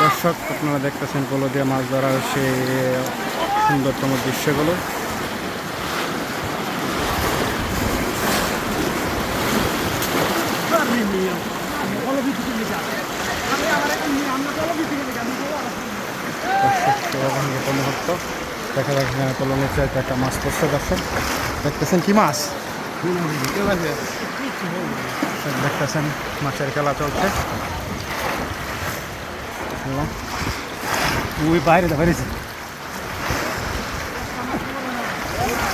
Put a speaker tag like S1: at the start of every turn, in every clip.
S1: দর্শক, আপনারা দেখতেছেন পলো দিয়ে মাছ ধরার সেই সুন্দরতম দৃশ্যগুলো। মুহূর্ত দেখা যাচ্ছে এখানে পলো নিচে একটা মাছ পড়ছে। দর্শক দেখতেছেন কি মাছ, দেখতেছেন মাছের খেলা চলছে। ওই বাইরে বেরিয়েছে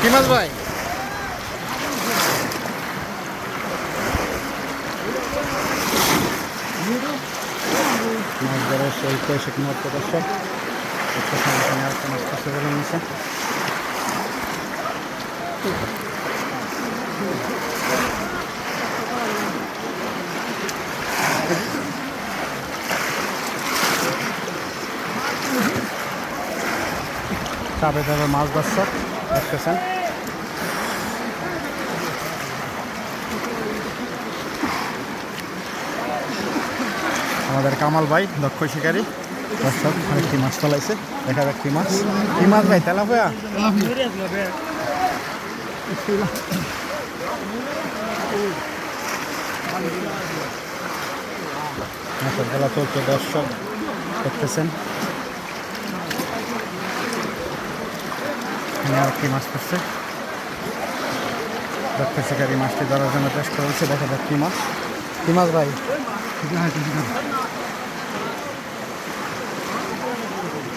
S1: কি মাছ ভাই? মাছ ধরার সেই কৌশিক মুহূর্ত দর্শক, একটা মাছ পড়ছে বলে নিচে। চাপে চাপে মাছ দর্শক দেখতেছেন। আমাদের কামাল ভাই দক্ষ শিকারী দর্শক আরেকটি মাছ ফলাইছে। দেখা যাক কি মাছ, কি মাছ ভাই? তেলাপিয়া। মাছের খেলা চলছে দর্শক দেখতেছেন। আরেকটি মাছ পড়ছে, দক্ষ শিকারী মাছটি ধরার জন্য চেষ্টা করছে। দেখা যাক কি মাছ, কি মাছ ভাই?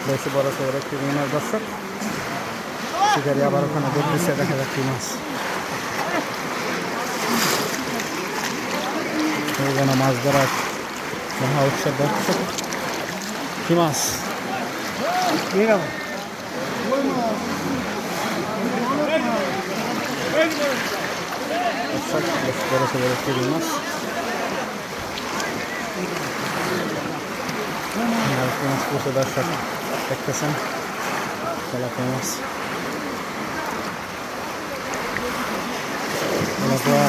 S1: বেশি বড় সড় একটি মিনার দর্শক, শিকারি আবার ওখানে দেখতেছে। দেখা যাক কি মাছ, এই যেন মাছ ধরার মহা উৎসব দর্শক। কি মাছ? বেশ বড় সড় একটি মাছ, আরেকটি মাছ পড়ছে দর্শক দেখতেছেন। তেলাপিয়া মাছ, তেলাপিয়া।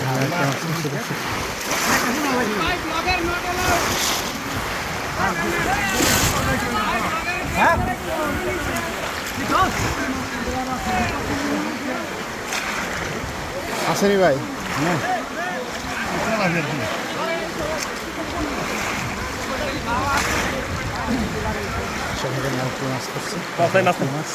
S1: আরেকটি মাছ পড়ছে দর্শক। আসেনি ভাই? হ্যাঁ, মাছ করছে মাছ।